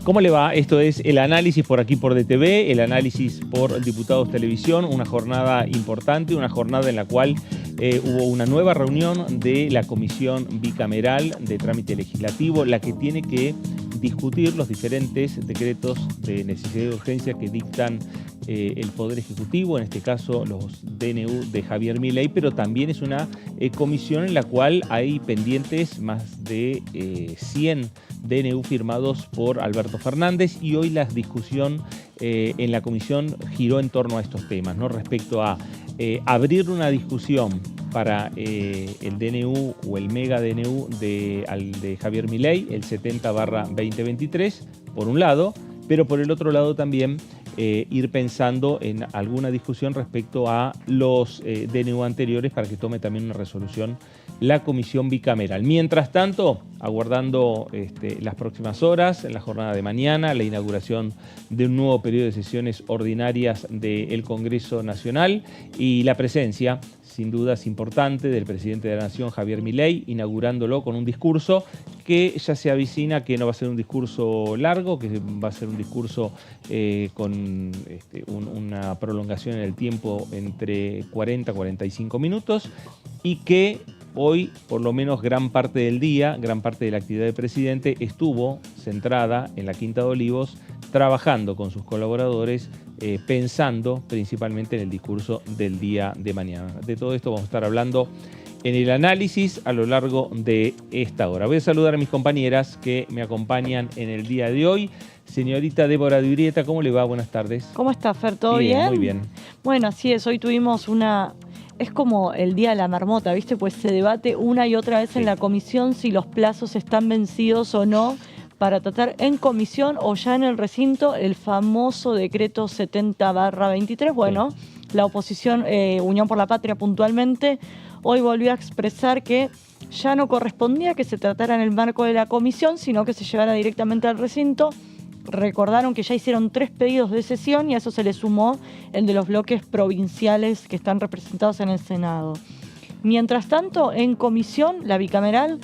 ¿Cómo le va? Esto es el análisis por aquí por DTV, el análisis por Diputados Televisión, una jornada importante, una jornada en la cual hubo una nueva reunión de la Comisión Bicameral de Trámite Legislativo, la que tiene que discutir los diferentes decretos de necesidad y urgencia que dictan el Poder Ejecutivo, en este caso los DNU de Javier Milei, pero también es una comisión en la cual hay pendientes más de 100 DNU firmados por Alberto Fernández, y hoy la discusión en la comisión giró en torno a estos temas, ¿no? Respecto a abrir una discusión para el DNU o el mega DNU de Javier Milei, el 70/2023, por un lado, pero por el otro lado también ir pensando en alguna discusión respecto a los DNU anteriores para que tome también una resolución la comisión bicameral. Mientras tanto, aguardando las próximas horas, en la jornada de mañana, la inauguración de un nuevo periodo de sesiones ordinarias del Congreso Nacional y la presencia, sin dudas importante, del presidente de la Nación, Javier Milei, inaugurándolo con un discurso que ya se avicina que no va a ser un discurso largo, que va a ser un discurso con una prolongación en el tiempo entre 40 y 45 minutos, y que hoy, por lo menos gran parte del día, gran parte de la actividad del presidente estuvo centrada en la Quinta de Olivos, trabajando con sus colaboradores, pensando principalmente en el discurso del día de mañana. De todo esto vamos a estar hablando en el análisis a lo largo de esta hora. Voy a saludar a mis compañeras que me acompañan en el día de hoy. Señorita Débora de Urieta, ¿cómo le va? Buenas tardes. ¿Cómo está, Fer? ¿Todo bien? Muy bien. Bueno, así es. Hoy tuvimos una... Es como el día de la marmota, ¿viste? Pues se debate una y otra vez en la comisión si los plazos están vencidos o no para tratar en comisión o ya en el recinto el famoso decreto 70/23. Bueno, la oposición, Unión por la Patria puntualmente, hoy volvió a expresar que ya no correspondía que se tratara en el marco de la comisión, sino que se llevara directamente al recinto. Recordaron que ya hicieron 3 pedidos de sesión y a eso se le sumó el de los bloques provinciales que están representados en el Senado. Mientras tanto, en comisión, la bicameral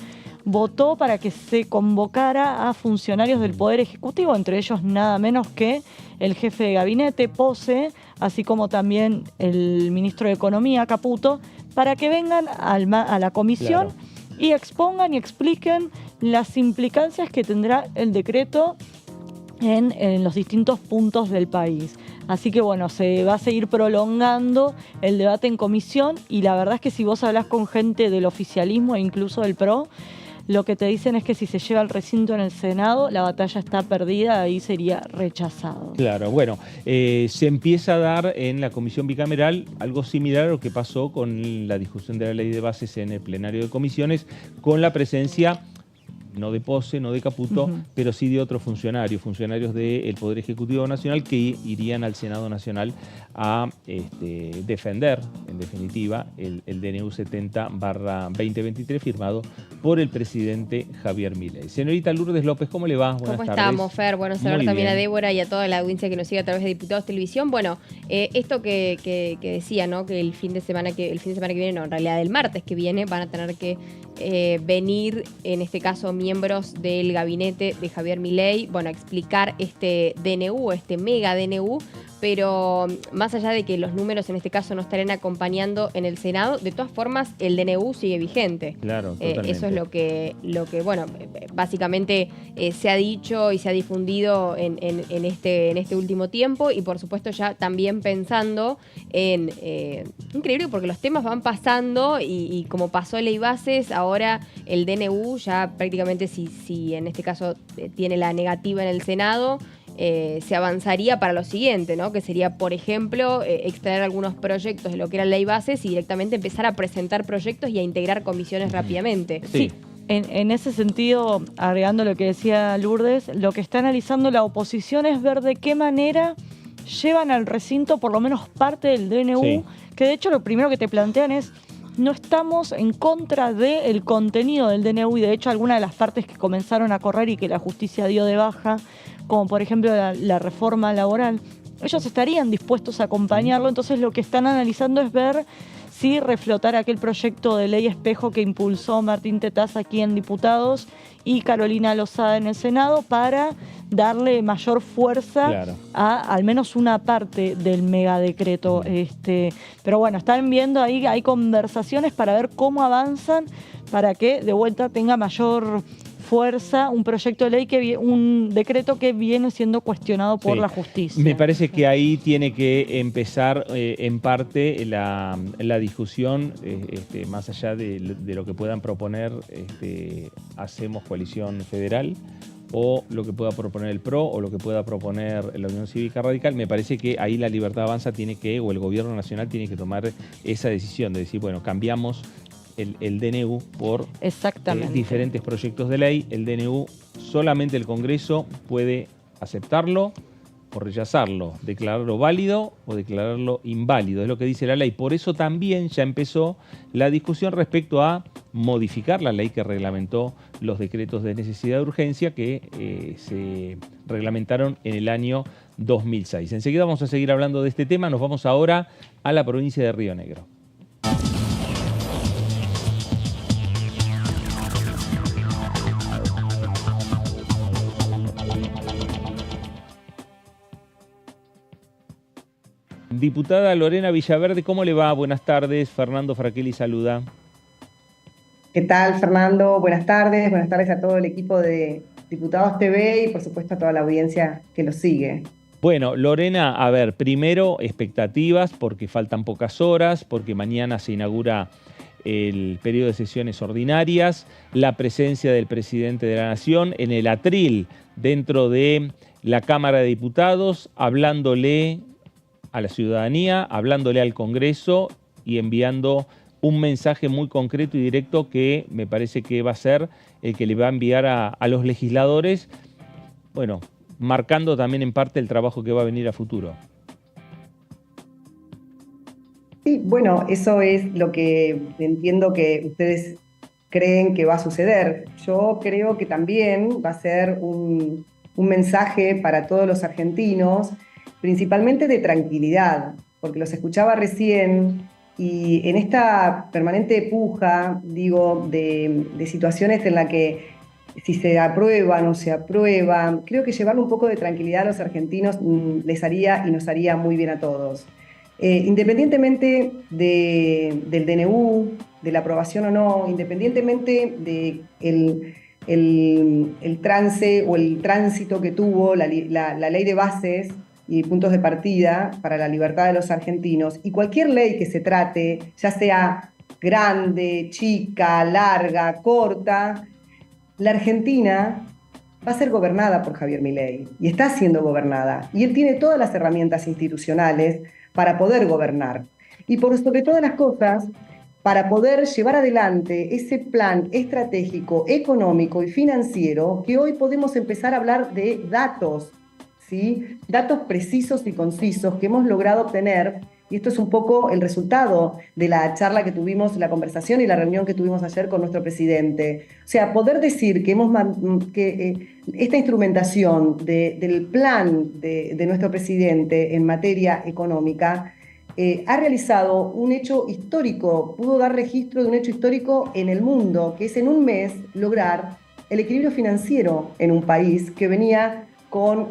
votó para que se convocara a funcionarios del Poder Ejecutivo, entre ellos nada menos que el jefe de gabinete, Pose, así como también el ministro de Economía, Caputo, para que vengan a la comisión y expongan y expliquen las implicancias que tendrá el decreto en los distintos puntos del país. Así que bueno, se va a seguir prolongando el debate en comisión, y la verdad es que si vos hablás con gente del oficialismo e incluso del PRO, lo que te dicen es que si se lleva al recinto en el Senado, la batalla está perdida y sería rechazado. Claro, bueno, se empieza a dar en la comisión bicameral algo similar a lo que pasó con la discusión de la ley de bases en el plenario de comisiones, con la presencia no de Pose, no de Caputo, pero sí de otros funcionarios del Poder Ejecutivo Nacional, que irían al Senado Nacional a defender, en definitiva, el DNU 70/2023 firmado por el presidente Javier Milei. Señorita Lourdes López, ¿cómo le va? Buenas tardes. ¿Cómo estamos, Fer? Bueno, saludar también a Débora y a toda la audiencia que nos sigue a través de Diputados Televisión. Bueno, esto que decía, ¿no? Que el fin de semana que viene, no, en realidad el martes que viene, van a tener que venir, en este caso, miembros del gabinete de Javier Milei, bueno, a explicar este DNU, este mega DNU, pero más allá de que los números en este caso no estarán acompañando en el Senado, de todas formas el DNU sigue vigente. Claro, totalmente. Eso es lo que bueno, básicamente se ha dicho y se ha difundido en este último tiempo, y por supuesto ya también pensando en... increíble porque los temas van pasando y como pasó ley bases, ahora el DNU ya prácticamente si en este caso tiene la negativa en el Senado, se avanzaría para lo siguiente, ¿no? Que sería, por ejemplo, extraer algunos proyectos de lo que era ley bases y directamente empezar a presentar proyectos y a integrar comisiones rápidamente. Sí. En ese sentido, agregando lo que decía Lourdes, lo que está analizando la oposición es ver de qué manera llevan al recinto por lo menos parte del DNU, que de hecho lo primero que te plantean es: no estamos en contra del contenido del DNU, y de hecho algunas de las partes que comenzaron a correr y que la justicia dio de baja, como por ejemplo la reforma laboral, ellos estarían dispuestos a acompañarlo. Entonces lo que están analizando es ver si reflotar aquel proyecto de ley espejo que impulsó Martín Tetaz aquí en Diputados y Carolina Lozada en el Senado para darle mayor fuerza Claro. a al menos una parte del megadecreto. Pero bueno, están viendo ahí, hay conversaciones para ver cómo avanzan para que de vuelta tenga mayor fuerza un proyecto de ley, un decreto que viene siendo cuestionado por la justicia. Me parece que ahí tiene que empezar en parte la discusión, más allá de lo que puedan proponer Hacemos Coalición Federal, o lo que pueda proponer el PRO, o lo que pueda proponer la Unión Cívica Radical. Me parece que ahí la Libertad Avanza o el gobierno nacional tiene que tomar esa decisión de decir, bueno, cambiamos el DNU por diferentes proyectos de ley. El DNU solamente el Congreso puede aceptarlo o rechazarlo, declararlo válido o declararlo inválido, es lo que dice la ley. Por eso también ya empezó la discusión respecto a modificar la ley que reglamentó los decretos de necesidad de urgencia que se reglamentaron en el año 2006. Enseguida vamos a seguir hablando de este tema. Nos vamos ahora a la provincia de Río Negro. Diputada Lorena Villaverde, ¿cómo le va? Buenas tardes. Fernando Fraquelli saluda. ¿Qué tal, Fernando? Buenas tardes a todo el equipo de Diputados TV y por supuesto a toda la audiencia que los sigue. Bueno, Lorena, a ver, primero expectativas porque faltan pocas horas, porque mañana se inaugura el periodo de sesiones ordinarias, la presencia del presidente de la Nación en el atril dentro de la Cámara de Diputados, hablándole a la ciudadanía, hablándole al Congreso y enviando un mensaje muy concreto y directo que me parece que va a ser el que le va a enviar a los legisladores, bueno, marcando también en parte el trabajo que va a venir a futuro. Sí, bueno, eso es lo que entiendo que ustedes creen que va a suceder. Yo creo que también va a ser un mensaje para todos los argentinos, principalmente de tranquilidad, porque los escuchaba recién y en esta permanente puja, digo, de situaciones en las que si se aprueba o no se aprueba, creo que llevarle un poco de tranquilidad a los argentinos les haría y nos haría muy bien a todos. Independientemente del DNU, de la aprobación o no, independientemente del el trance o el tránsito que tuvo la ley de bases y puntos de partida para la libertad de los argentinos, y cualquier ley que se trate, ya sea grande, chica, larga, corta, la Argentina va a ser gobernada por Javier Milei, y está siendo gobernada, y él tiene todas las herramientas institucionales para poder gobernar. Y por sobre todas las cosas, para poder llevar adelante ese plan estratégico, económico y financiero, que hoy podemos empezar a hablar de datos, ¿sí? Datos precisos y concisos que hemos logrado obtener, y esto es un poco el resultado de la charla que tuvimos, la conversación y la reunión que tuvimos ayer con nuestro presidente. O sea, poder decir que esta instrumentación del plan de nuestro presidente en materia económica ha realizado un hecho histórico, pudo dar registro de un hecho histórico en el mundo, que es en un mes lograr el equilibrio financiero en un país que venía con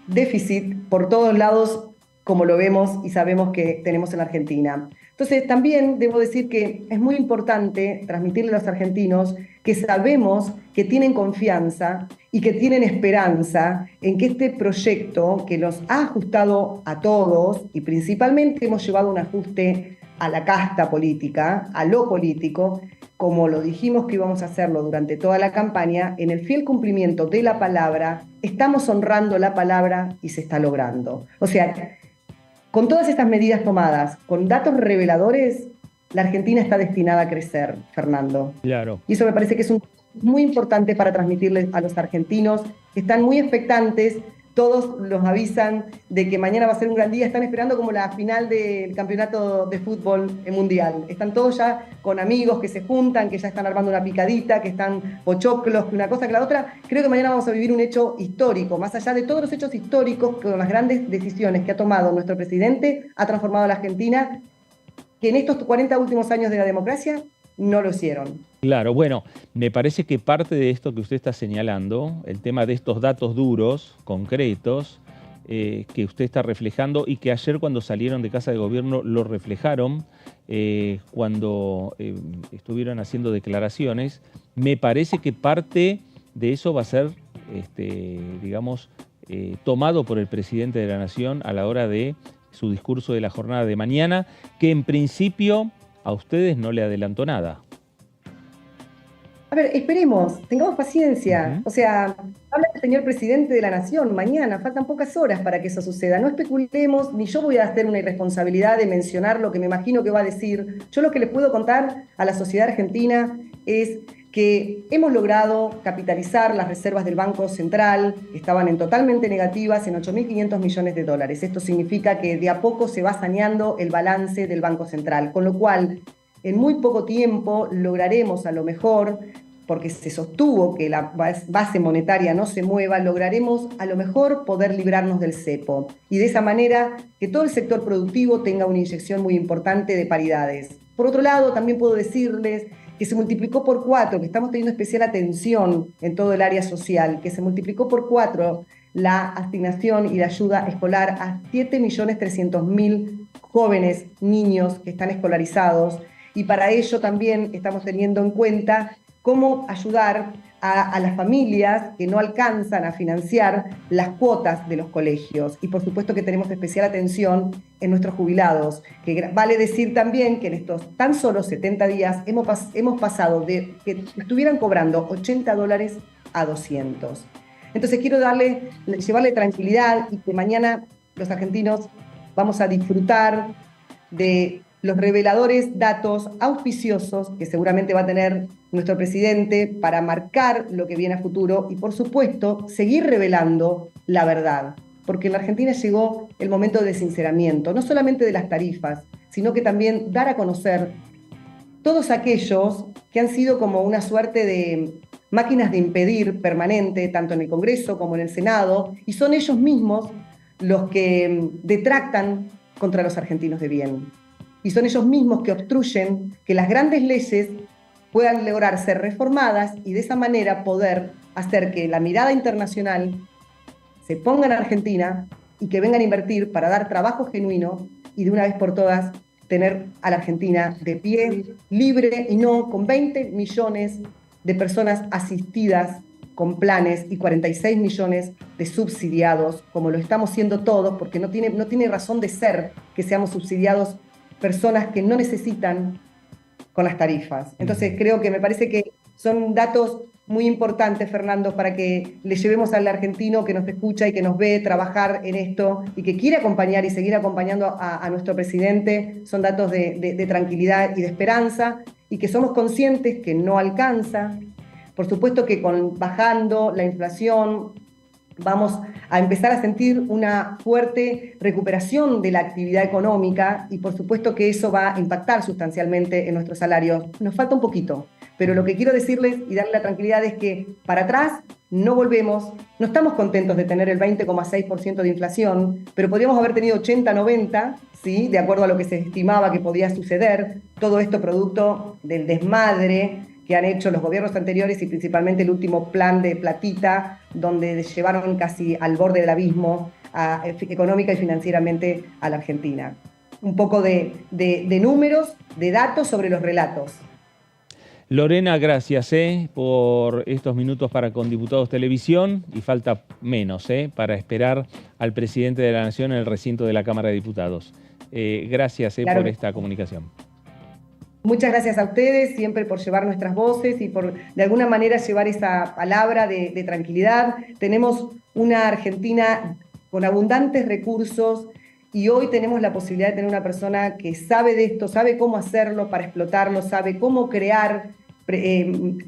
déficit por todos lados, como lo vemos y sabemos que tenemos en la Argentina. Entonces, también debo decir que es muy importante transmitirle a los argentinos que sabemos que tienen confianza y que tienen esperanza en que este proyecto, que nos ha ajustado a todos, y principalmente hemos llevado un ajuste a la casta política, a lo político, como lo dijimos que íbamos a hacerlo durante toda la campaña, en el fiel cumplimiento de la palabra, estamos honrando la palabra y se está logrando. O sea, con todas estas medidas tomadas, con datos reveladores, la Argentina está destinada a crecer, Fernando. Claro. Y eso me parece que es muy importante para transmitirles a los argentinos, que están muy expectantes. Todos los avisan de que mañana va a ser un gran día, están esperando como la final del campeonato de fútbol mundial. Están todos ya con amigos que se juntan, que ya están armando una picadita, que están pochoclos, que una cosa que la otra. Creo que mañana vamos a vivir un hecho histórico, más allá de todos los hechos históricos, con las grandes decisiones que ha tomado nuestro presidente, ha transformado a la Argentina, que en estos 40 últimos años de la democracia no lo hicieron. Claro, bueno, me parece que parte de esto que usted está señalando, el tema de estos datos duros, concretos, que usted está reflejando y que ayer cuando salieron de Casa de Gobierno lo reflejaron, cuando estuvieron haciendo declaraciones, me parece que parte de eso va a ser, digamos, tomado por el presidente de la Nación a la hora de su discurso de la jornada de mañana, que en principio a ustedes no le adelantó nada. A ver, esperemos, tengamos paciencia. O sea, habla el señor presidente de la Nación mañana, faltan pocas horas para que eso suceda. No especulemos, ni yo voy a hacer una irresponsabilidad de mencionar lo que me imagino que va a decir. Yo lo que les puedo contar a la sociedad argentina es que hemos logrado capitalizar las reservas del Banco Central, que estaban en totalmente negativas, en 8.500 millones de dólares. Esto significa que de a poco se va saneando el balance del Banco Central, con lo cual en muy poco tiempo lograremos a lo mejor, porque se sostuvo que la base monetaria no se mueva, lograremos a lo mejor poder librarnos del cepo. Y de esa manera que todo el sector productivo tenga una inyección muy importante de paridades. Por otro lado, también puedo decirles que se multiplicó por 4, que estamos teniendo especial atención en todo el área social, que se multiplicó por 4 la asignación y la ayuda escolar a 7.300.000 jóvenes, niños que están escolarizados. Y para ello también estamos teniendo en cuenta cómo ayudar a las familias que no alcanzan a financiar las cuotas de los colegios. Y por supuesto que tenemos especial atención en nuestros jubilados, que vale decir también que en estos tan solo 70 días hemos pasado de que estuvieran cobrando $80 a 200. Entonces quiero llevarle tranquilidad y que mañana los argentinos vamos a disfrutar de los reveladores datos auspiciosos que seguramente va a tener nuestro presidente para marcar lo que viene a futuro y, por supuesto, seguir revelando la verdad. Porque en la Argentina llegó el momento de sinceramiento, no solamente de las tarifas, sino que también dar a conocer todos aquellos que han sido como una suerte de máquinas de impedir permanente, tanto en el Congreso como en el Senado, y son ellos mismos los que detractan contra los argentinos de bien. Y son ellos mismos que obstruyen que las grandes leyes puedan lograr ser reformadas y de esa manera poder hacer que la mirada internacional se ponga en Argentina y que vengan a invertir para dar trabajo genuino y de una vez por todas tener a la Argentina de pie, libre y no con 20 millones de personas asistidas con planes y 46 millones de subsidiados, como lo estamos siendo todos, porque no tiene razón de ser que seamos subsidiados personas que no necesitan con las tarifas. Entonces me parece que son datos muy importantes, Fernando, para que le llevemos al argentino que nos escucha y que nos ve trabajar en esto y que quiere acompañar y seguir acompañando a nuestro presidente. Son datos de tranquilidad y de esperanza y que somos conscientes que no alcanza. Por supuesto que bajando la inflación, vamos a empezar a sentir una fuerte recuperación de la actividad económica y por supuesto que eso va a impactar sustancialmente en nuestros salarios. Nos falta un poquito, pero lo que quiero decirles y darle la tranquilidad es que para atrás no volvemos, no estamos contentos de tener el 20,6% de inflación, pero podríamos haber tenido 80, 90, ¿sí? De acuerdo a lo que se estimaba que podía suceder, todo esto producto del desmadre que han hecho los gobiernos anteriores y principalmente el último plan de platita, donde llevaron casi al borde del abismo económica y financieramente a la Argentina. Un poco de números, de datos sobre los relatos. Lorena, gracias por estos minutos para Con Diputados Televisión y falta menos para esperar al presidente de la Nación en el recinto de la Cámara de Diputados. Gracias por esta comunicación. Muchas gracias a ustedes siempre por llevar nuestras voces y por de alguna manera llevar esa palabra de tranquilidad. Tenemos una Argentina con abundantes recursos y hoy tenemos la posibilidad de tener una persona que sabe de esto, sabe cómo hacerlo para explotarlo, sabe cómo crear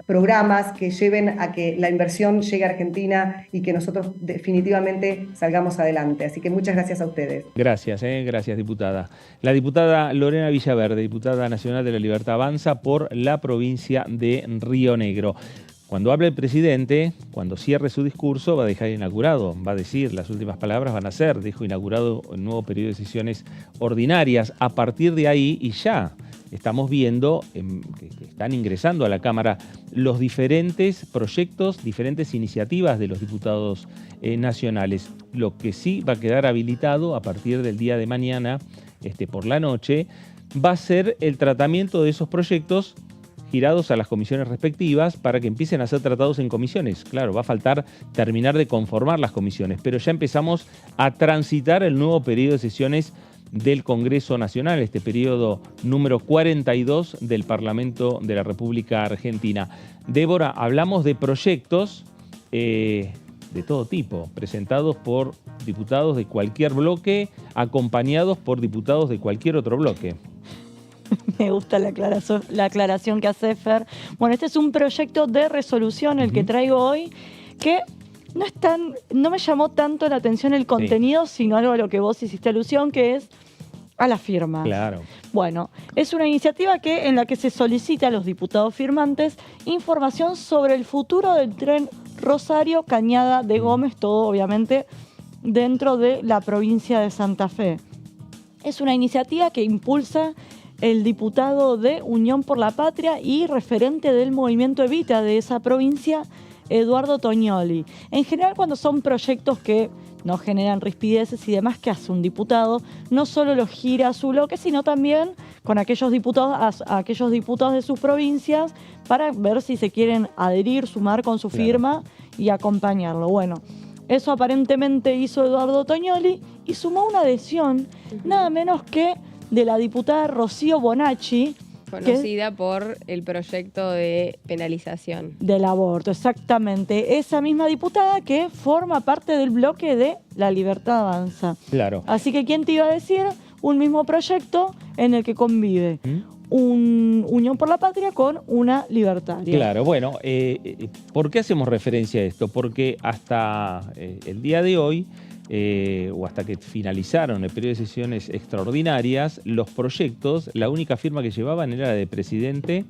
programas que lleven a que la inversión llegue a Argentina y que nosotros definitivamente salgamos adelante. Así que muchas gracias a ustedes. Gracias, gracias, diputada. La diputada Lorena Villaverde, diputada nacional de La Libertad Avanza por la provincia de Río Negro. Cuando hable el presidente, cuando cierre su discurso, va a dejar inaugurado, va a decir, las últimas palabras van a ser, dijo inaugurado el nuevo periodo de sesiones ordinarias. A partir de ahí y ya estamos viendo que están ingresando a la Cámara los diferentes proyectos, diferentes iniciativas de los diputados nacionales. Lo que sí va a quedar habilitado a partir del día de mañana, por la noche, va a ser el tratamiento de esos proyectos girados a las comisiones respectivas para que empiecen a ser tratados en comisiones. Claro, va a faltar terminar de conformar las comisiones, pero ya empezamos a transitar el nuevo periodo de sesiones del Congreso Nacional, este periodo número 42 del Parlamento de la República Argentina. Débora, hablamos de proyectos de todo tipo, presentados por diputados de cualquier bloque, acompañados por diputados de cualquier otro bloque. Me gusta la aclaración que hace Fer. Bueno, este es un proyecto de resolución el que traigo hoy, que no me llamó tanto la atención el contenido, sino algo a lo que vos hiciste alusión, que es a las firmas. Claro. Bueno, es una iniciativa en la que se solicita a los diputados firmantes información sobre el futuro del tren Rosario Cañada de Gómez, todo obviamente dentro de la provincia de Santa Fe. Es una iniciativa que impulsa el diputado de Unión por la Patria y referente del movimiento Evita de esa provincia, Eduardo Tognoli. En general, cuando son proyectos que no generan rispideces y demás, que hace un diputado, no solo los gira a su bloque, sino también con aquellos diputados, a aquellos diputados de sus provincias para ver si se quieren adherir, sumar con su firma y acompañarlo. Bueno, eso aparentemente hizo Eduardo Tognoli y sumó una adhesión, nada menos que de la diputada Rocío Bonacci, conocida por el proyecto de penalización del aborto, exactamente. Esa misma diputada que forma parte del bloque de La Libertad Avanza. Claro. Así que, ¿quién te iba a decir? Un mismo proyecto en el que convive un Unión por la Patria con una libertaria. Claro, bueno, ¿por qué hacemos referencia a esto? Porque hasta el día de hoy, o hasta que finalizaron el periodo de sesiones extraordinarias, los proyectos, la única firma que llevaban era la del presidente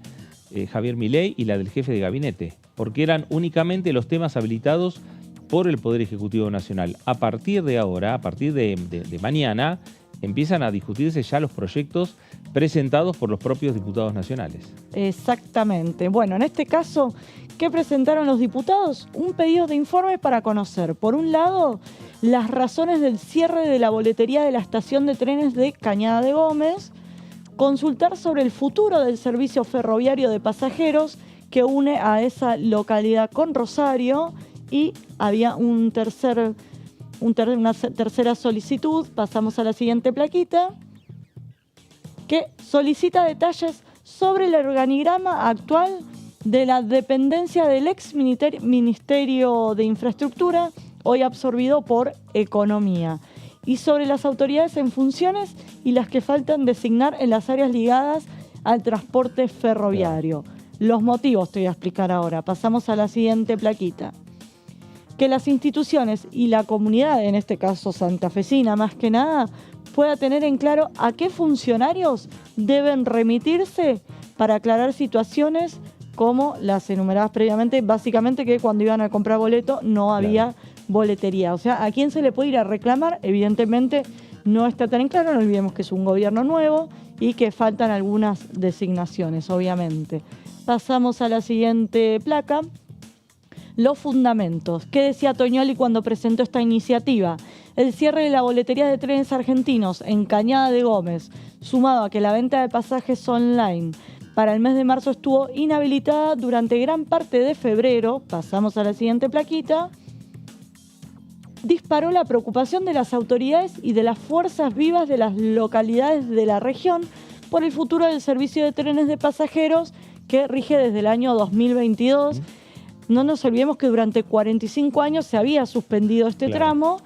Javier Milei y la del jefe de gabinete, porque eran únicamente los temas habilitados por el Poder Ejecutivo Nacional. A partir de ahora, a partir de mañana, empiezan a discutirse ya los proyectos presentados por los propios diputados nacionales. Exactamente. Bueno, en este caso, ¿qué presentaron los diputados? Un pedido de informe para conocer, por un lado, las razones del cierre de la boletería de la estación de trenes de Cañada de Gómez, consultar sobre el futuro del servicio ferroviario de pasajeros que une a esa localidad con Rosario, y había una tercera solicitud, pasamos a la siguiente plaquita, que solicita detalles sobre el organigrama actual de la dependencia del ex Ministerio de Infraestructura, hoy absorbido por Economía, y sobre las autoridades en funciones y las que faltan designar en las áreas ligadas al transporte ferroviario. Los motivos te voy a explicar ahora. Pasamos a la siguiente plaquita. Que las instituciones y la comunidad, en este caso santafesina más que nada, pueda tener en claro a qué funcionarios deben remitirse para aclarar situaciones como las enumeradas previamente, básicamente que cuando iban a comprar boleto no había boletería. O sea, ¿a quién se le puede ir a reclamar? Evidentemente no está tan en claro, no olvidemos que es un gobierno nuevo y que faltan algunas designaciones, obviamente. Pasamos a la siguiente placa. Los fundamentos. ¿Qué decía Tognoli cuando presentó esta iniciativa? El cierre de la boletería de trenes argentinos en Cañada de Gómez, sumado a que la venta de pasajes online para el mes de marzo estuvo inhabilitada durante gran parte de febrero, pasamos a la siguiente plaquita, disparó la preocupación de las autoridades y de las fuerzas vivas de las localidades de la región por el futuro del servicio de trenes de pasajeros que rige desde el año 2022. No nos olvidemos que durante 45 años se había suspendido este tramo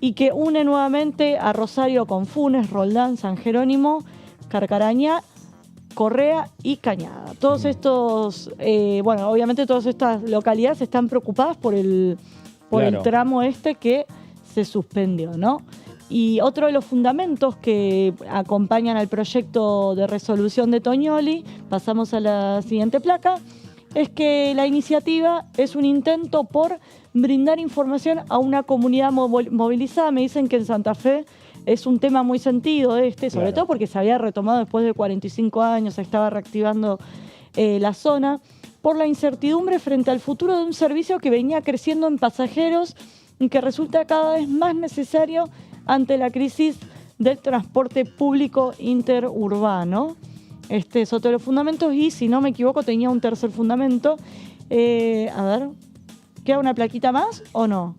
y que une nuevamente a Rosario con Funes, Roldán, San Jerónimo, Carcarañá, Correa y Cañada. Todos estos, obviamente todas estas localidades están preocupadas por el tramo que se suspendió, ¿no? Y otro de los fundamentos que acompañan al proyecto de resolución de Tognoli, pasamos a la siguiente placa, es que la iniciativa es un intento por brindar información a una comunidad movilizada. Me dicen que en Santa Fe es un tema muy sentido sobre Claro. todo porque se había retomado después de 45 años, se estaba reactivando la zona, por la incertidumbre frente al futuro de un servicio que venía creciendo en pasajeros y que resulta cada vez más necesario ante la crisis del transporte público interurbano. Este es otro de los fundamentos y, si no me equivoco, tenía un tercer fundamento. A ver, ¿queda una plaquita más o no?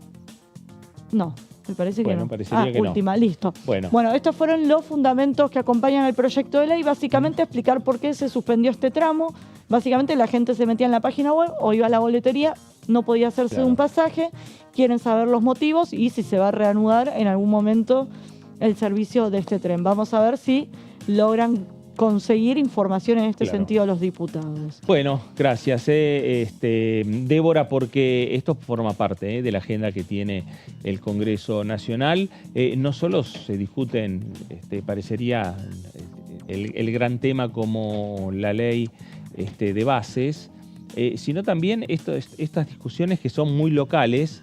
No, me parece que no. Parecería que última, no. listo. Bueno, Estos fueron los fundamentos que acompañan el proyecto de ley. Básicamente explicar por qué se suspendió este tramo. Básicamente la gente se metía en la página web o iba a la boletería, no podía hacerse Claro. un pasaje. Quieren saber los motivos y si se va a reanudar en algún momento el servicio de este tren. Vamos a ver si logran conseguir información en este Claro. sentido los diputados. Bueno, gracias, Débora, porque esto forma parte de la agenda que tiene el Congreso Nacional. No solo se discuten, parecería, el gran tema como la ley de bases, sino también estas discusiones que son muy locales,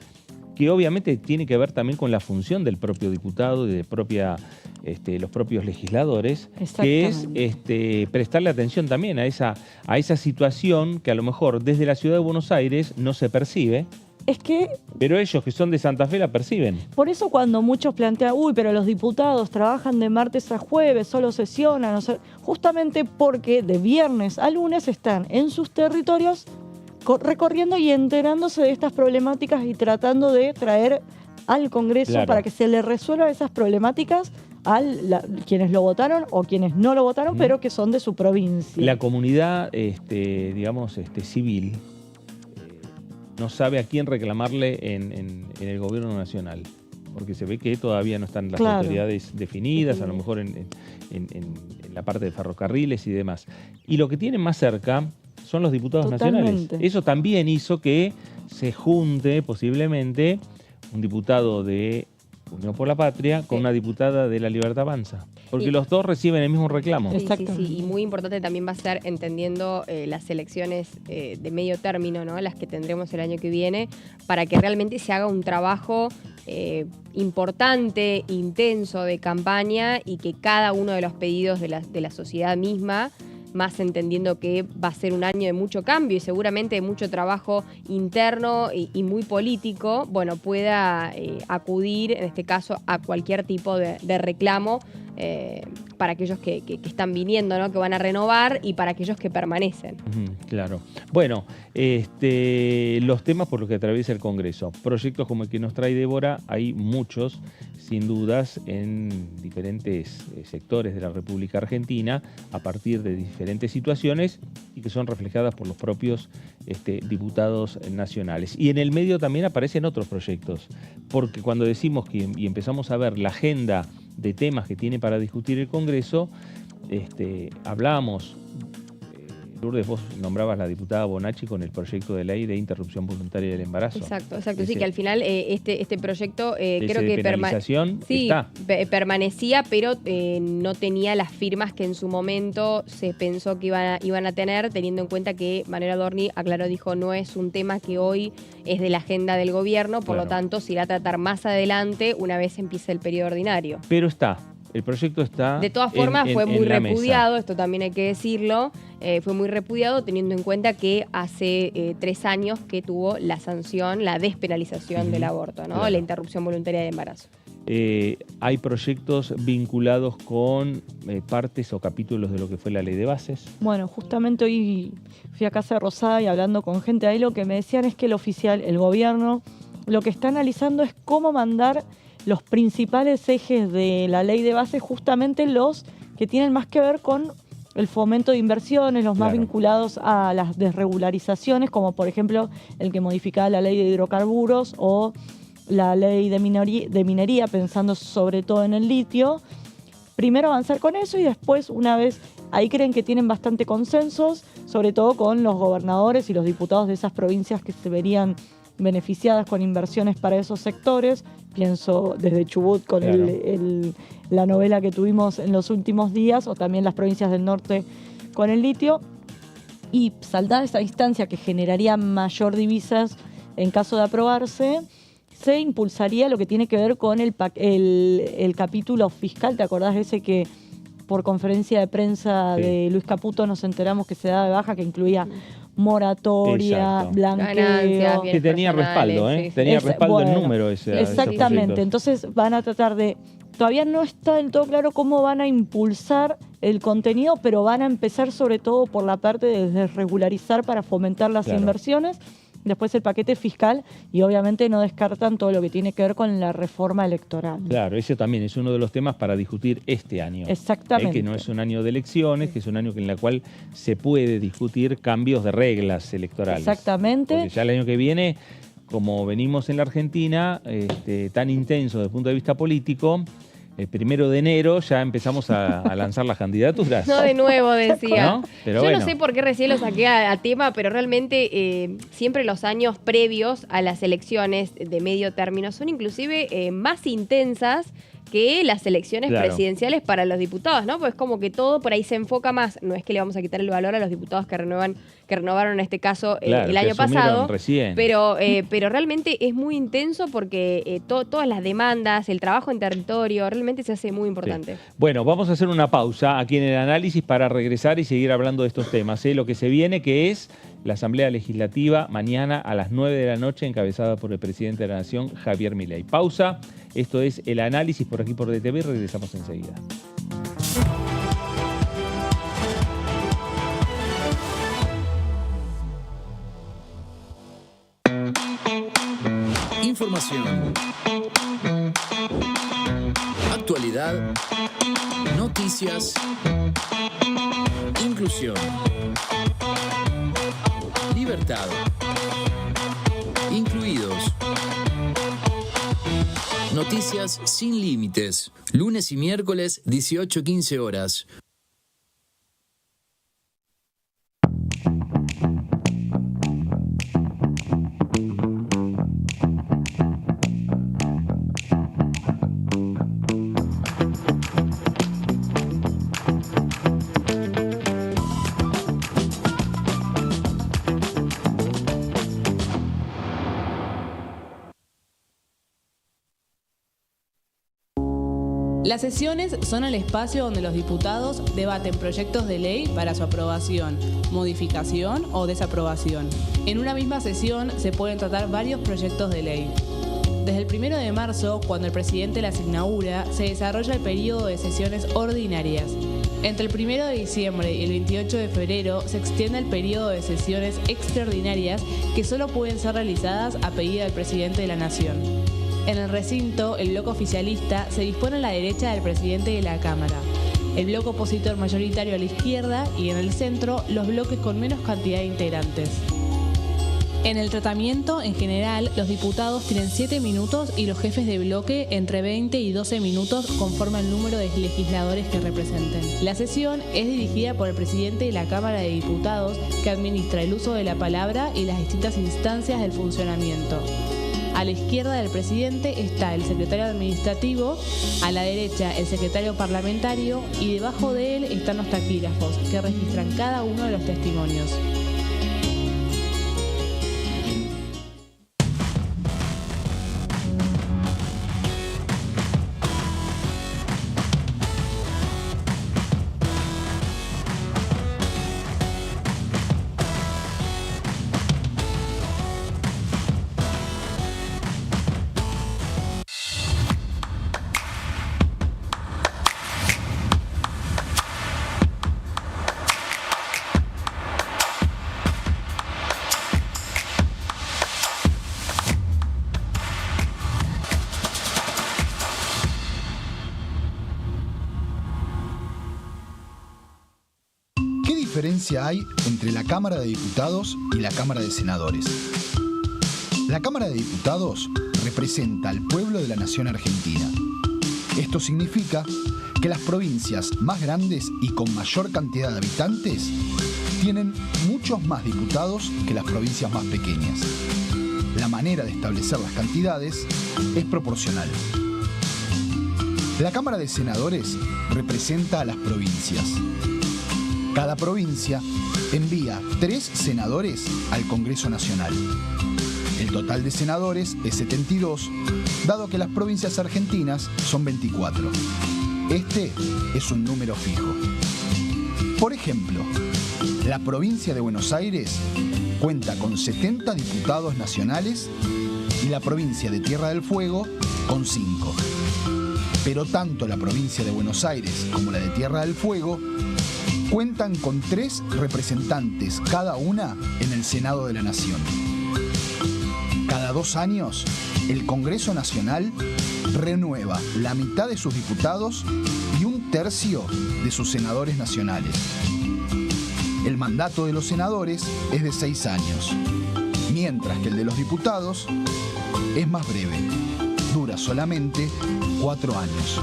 que obviamente tiene que ver también con la función del propio diputado y de los propios legisladores, que es prestarle atención también a esa situación que a lo mejor desde la ciudad de Buenos Aires no se percibe, Es que pero ellos que son de Santa Fe la perciben. por eso cuando muchos plantean, pero los diputados trabajan de martes a jueves, solo sesionan, justamente porque de viernes a lunes están en sus territorios recorriendo y enterándose de estas problemáticas y tratando de traer al Congreso Claro. para que se le resuelvan esas problemáticas a quienes lo votaron o quienes no lo votaron, pero que son de su provincia. La comunidad, digamos, civil, no sabe a quién reclamarle en el gobierno nacional, porque se ve que todavía no están las Claro. autoridades definidas, a lo mejor en la parte de ferrocarriles y demás. Y lo que tienen más cerca son los diputados Totalmente. nacionales. Eso también hizo que se junte posiblemente un diputado de Unión por la Patria con una diputada de La Libertad Avanza, porque los dos reciben el mismo reclamo. Sí, Exactamente. sí. Y muy importante también va a ser entendiendo las elecciones de medio término, ¿no? Las que tendremos el año que viene, para que realmente se haga un trabajo importante, intenso de campaña y que cada uno de los pedidos de la sociedad misma, más entendiendo que va a ser un año de mucho cambio y seguramente de mucho trabajo interno y muy político, bueno, pueda acudir, en este caso, a cualquier tipo de reclamo para aquellos que están viniendo, ¿no? Que van a renovar, y para aquellos que permanecen. Claro. Bueno, los temas por los que atraviesa el Congreso. Proyectos como el que nos trae Débora, hay muchos, sin dudas, en diferentes sectores de la República Argentina, a partir de diferentes situaciones y que son reflejadas por los propios diputados nacionales. Y en el medio también aparecen otros proyectos, porque cuando decimos y empezamos a ver la agenda de temas que tiene para discutir el Congreso, hablábamos, Lourdes, vos nombrabas la diputada Bonacci con el proyecto de ley de interrupción voluntaria del embarazo. Exacto. Sí, que al final este proyecto creo que penalización sí, está. Permanecía, pero no tenía las firmas que en su momento se pensó que iban a tener, teniendo en cuenta que Manuel Adorni aclaró, dijo, no es un tema que hoy es de la agenda del gobierno, por lo tanto se irá a tratar más adelante una vez empiece el periodo ordinario. Pero está. El proyecto está. De todas formas, fue muy la repudiado, mesa. esto también hay que decirlo, fue muy repudiado teniendo en cuenta que hace 3 años que tuvo la sanción, la despenalización del aborto, ¿no? Claro. La interrupción voluntaria de embarazo. Hay proyectos vinculados con partes o capítulos de lo que fue la ley de bases. Bueno, justamente hoy fui a Casa Rosada y hablando con gente ahí, lo que me decían es que el gobierno, lo que está analizando es cómo mandar los principales ejes de la ley de base, justamente los que tienen más que ver con el fomento de inversiones, los más vinculados a las desregularizaciones, como por ejemplo el que modificaba la ley de hidrocarburos o la ley de minería, pensando sobre todo en el litio. Primero avanzar con eso y después, una vez ahí, creen que tienen bastante consensos, sobre todo con los gobernadores y los diputados de esas provincias que se verían beneficiadas con inversiones para esos sectores. Pienso desde Chubut con la novela que tuvimos en los últimos días, o también las provincias del norte con el litio. Y saltada esa instancia que generaría mayor divisas en caso de aprobarse, se impulsaría lo que tiene que ver con el capítulo fiscal. ¿Te acordás de ese que por conferencia de prensa de Luis Caputo nos enteramos que se daba de baja, que incluía moratoria, blanqueo? Que tenía respaldo, tenía respaldo en número ese. Exactamente, entonces van a tratar de... Todavía no está del todo claro cómo van a impulsar el contenido, pero van a empezar sobre todo por la parte de desregularizar para fomentar las inversiones. Después el paquete fiscal y obviamente no descartan todo lo que tiene que ver con la reforma electoral. Claro, ese también es uno de los temas para discutir este año. Exactamente. Que no es un año de elecciones, que es un año en el cual se puede discutir cambios de reglas electorales. Exactamente. Porque ya el año que viene, como venimos en la Argentina, tan intenso desde el punto de vista político, el 1 de enero ya empezamos a lanzar las candidaturas. No de nuevo, decía. ¿No? Pero yo no sé por qué recién lo saqué a tema, pero realmente siempre los años previos a las elecciones de medio término son inclusive más intensas que las elecciones presidenciales para los diputados, ¿no? Pues como que todo por ahí se enfoca más. No es que le vamos a quitar el valor a los diputados que renovaron en este caso el año pasado, pero realmente es muy intenso porque todas las demandas, el trabajo en territorio, realmente se hace muy importante. Sí. Bueno, vamos a hacer una pausa aquí en el análisis para regresar y seguir hablando de estos temas. Lo que se viene, que es la Asamblea Legislativa mañana a las 9 de la noche, encabezada por el presidente de la Nación, Javier Milei. Pausa. Esto es el análisis por aquí por DTV y regresamos enseguida. Información, actualidad, noticias, inclusión, libertad, incluidos. Noticias sin límites. Lunes y miércoles, 18-15 horas. Las sesiones son el espacio donde los diputados debaten proyectos de ley para su aprobación, modificación o desaprobación. En una misma sesión se pueden tratar varios proyectos de ley. Desde el 1 de marzo, cuando el presidente las inaugura, se desarrolla el periodo de sesiones ordinarias. Entre el 1 de diciembre y el 28 de febrero se extiende el periodo de sesiones extraordinarias que solo pueden ser realizadas a pedido del presidente de la Nación. En el recinto, el bloque oficialista se dispone a la derecha del presidente de la Cámara, el bloque opositor mayoritario a la izquierda y en el centro los bloques con menos cantidad de integrantes. En el tratamiento, en general, los diputados tienen 7 minutos y los jefes de bloque entre 20 y 12 minutos conforme al número de legisladores que representen. La sesión es dirigida por el presidente de la Cámara de Diputados, que administra el uso de la palabra y las distintas instancias del funcionamiento. A la izquierda del presidente está el secretario administrativo, a la derecha el secretario parlamentario y debajo de él están los taquígrafos, que registran cada uno de los testimonios. ¿Qué diferencia hay entre la Cámara de Diputados y la Cámara de Senadores? La Cámara de Diputados representa al pueblo de la nación argentina. Esto significa que las provincias más grandes y con mayor cantidad de habitantes tienen muchos más diputados que las provincias más pequeñas. La manera de establecer las cantidades es proporcional. La Cámara de Senadores representa a las provincias. Cada provincia envía 3 senadores al Congreso Nacional. El total de senadores es 72, dado que las provincias argentinas son 24. Este es un número fijo. Por ejemplo, la provincia de Buenos Aires cuenta con 70 diputados nacionales y la provincia de Tierra del Fuego con 5. Pero tanto la provincia de Buenos Aires como la de Tierra del Fuego cuentan con 3 representantes cada una en el Senado de la Nación. Cada 2 años, el Congreso Nacional renueva la mitad de sus diputados y 1/3 de sus senadores nacionales. El mandato de los senadores es de 6 años, mientras que el de los diputados es más breve, dura solamente 4 años.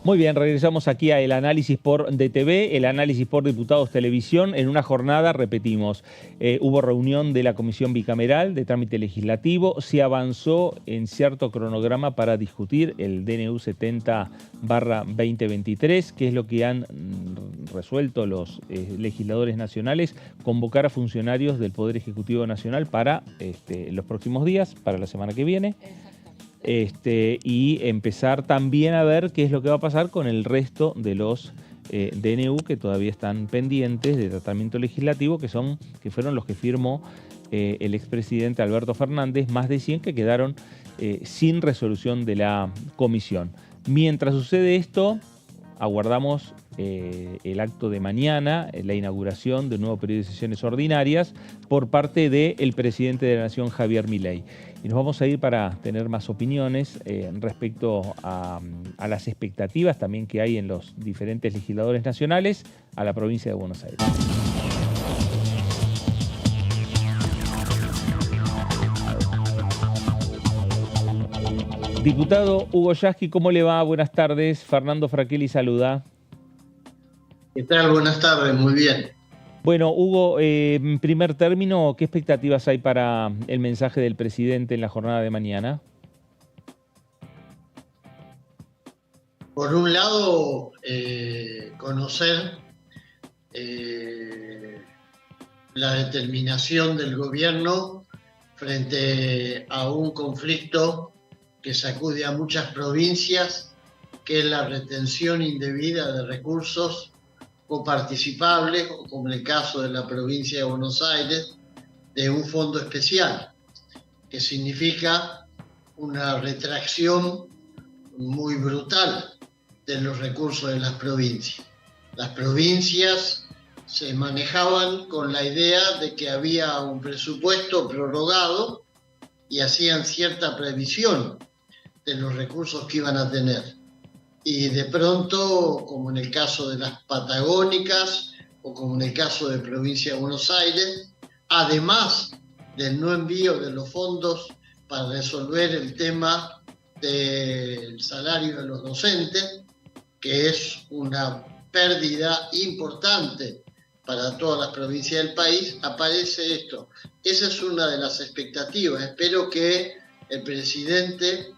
Muy bien, regresamos aquí a el análisis por DTV, el análisis por Diputados Televisión. En una jornada, repetimos, hubo reunión de la Comisión Bicameral de Trámite Legislativo. Se avanzó en cierto cronograma para discutir el DNU 70/2023, que es lo que han resuelto los legisladores nacionales, convocar a funcionarios del Poder Ejecutivo Nacional para los próximos días, para la semana que viene. Y empezar también a ver qué es lo que va a pasar con el resto de los DNU que todavía están pendientes de tratamiento legislativo, que fueron los que firmó el expresidente Alberto Fernández, más de 100 que quedaron sin resolución de la comisión. Mientras sucede esto, aguardamos el acto de mañana, la inauguración de un nuevo periodo de sesiones ordinarias por parte del presidente de la Nación, Javier Milei. Y nos vamos a ir para tener más opiniones respecto a las expectativas también que hay en los diferentes legisladores nacionales a la provincia de Buenos Aires. Diputado Hugo Yasky, ¿cómo le va? Buenas tardes. Fernando Fraquelli saluda. ¿Qué tal? Buenas tardes, muy bien. Bueno, Hugo, en primer término, ¿qué expectativas hay para el mensaje del presidente en la jornada de mañana? Por un lado, conocer la determinación del gobierno frente a un conflicto que sacude a muchas provincias, que es la retención indebida de recursos coparticipables, como en el caso de la provincia de Buenos Aires, de un fondo especial, que significa una retracción muy brutal de los recursos de las provincias. Las provincias se manejaban con la idea de que había un presupuesto prorrogado y hacían cierta previsión de los recursos que iban a tener. Y de pronto, como en el caso de las patagónicas o como en el caso de provincia de Buenos Aires, además del no envío de los fondos para resolver el tema del salario de los docentes, que es una pérdida importante para todas las provincias del país, aparece esto. Esa es una de las expectativas. Espero que el presidente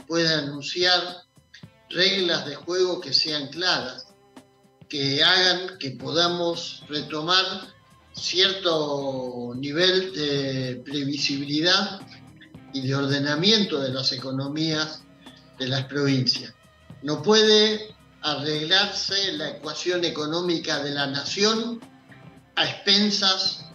pueda anunciar reglas de juego que sean claras, que hagan que podamos retomar cierto nivel de previsibilidad y de ordenamiento de las economías de las provincias. No puede arreglarse la ecuación económica de la nación a expensas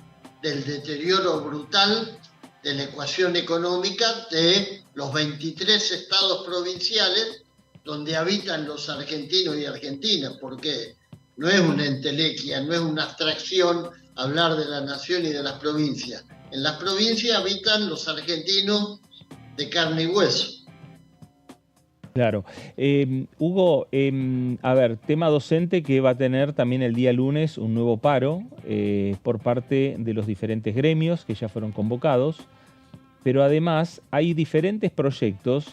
del deterioro brutal de la ecuación económica de los 23 estados provinciales donde habitan los argentinos y argentinas, porque no es una entelequia, no es una abstracción hablar de la nación y de las provincias. En las provincias habitan los argentinos de carne y hueso. Claro. Hugo, a ver, tema docente que va a tener también el día lunes un nuevo paro por parte de los diferentes gremios que ya fueron convocados, pero además hay diferentes proyectos,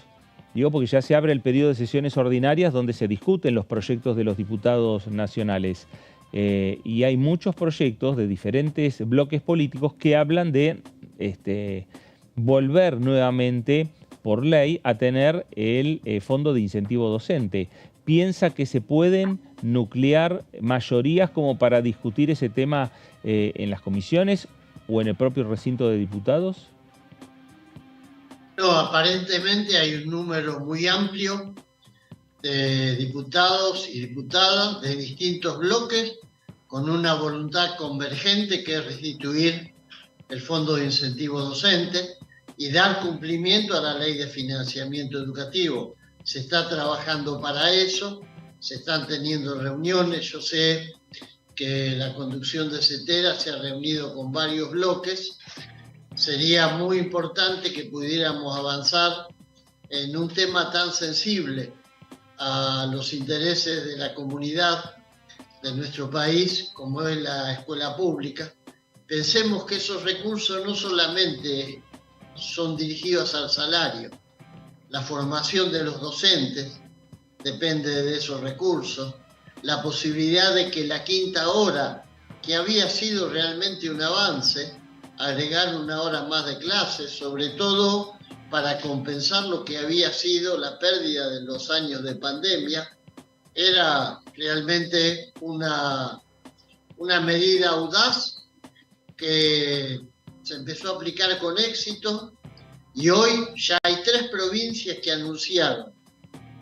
digo porque ya se abre el periodo de sesiones ordinarias donde se discuten los proyectos de los diputados nacionales y hay muchos proyectos de diferentes bloques políticos que hablan de volver nuevamente por ley a tener el fondo de incentivo docente. ¿Piensa que se pueden nuclear mayorías como para discutir ese tema en las comisiones o en el propio recinto de diputados? No, aparentemente hay un número muy amplio de diputados y diputadas de distintos bloques con una voluntad convergente que es restituir el fondo de incentivo docente y dar cumplimiento a la ley de financiamiento educativo. Se está trabajando para eso, se están teniendo reuniones. Yo sé que la conducción de CETERA se ha reunido con varios bloques. Sería muy importante que pudiéramos avanzar en un tema tan sensible a los intereses de la comunidad de nuestro país como es la escuela pública. Pensemos que esos recursos no solamente son dirigidos al salario, la formación de los docentes depende de esos recursos, la posibilidad de que la quinta hora, que había sido realmente un avance, agregar una hora más de clases, sobre todo para compensar lo que había sido la pérdida de los años de pandemia, era realmente una medida audaz que se empezó a aplicar con éxito y hoy ya hay 3 provincias que anunciaron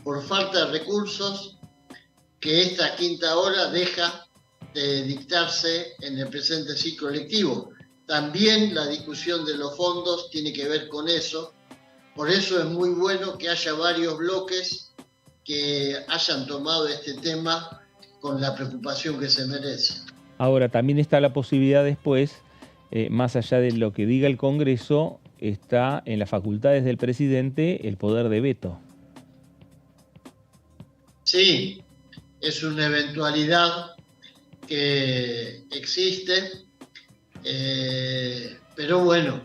por falta de recursos que esta quinta hora deja de dictarse en el presente ciclo lectivo. También la discusión de los fondos tiene que ver con eso. Por eso es muy bueno que haya varios bloques que hayan tomado este tema con la preocupación que se merece. Ahora, también está la posibilidad después, más allá de lo que diga el Congreso, está en las facultades del presidente el poder de veto. Sí, es una eventualidad que existe. Pero bueno,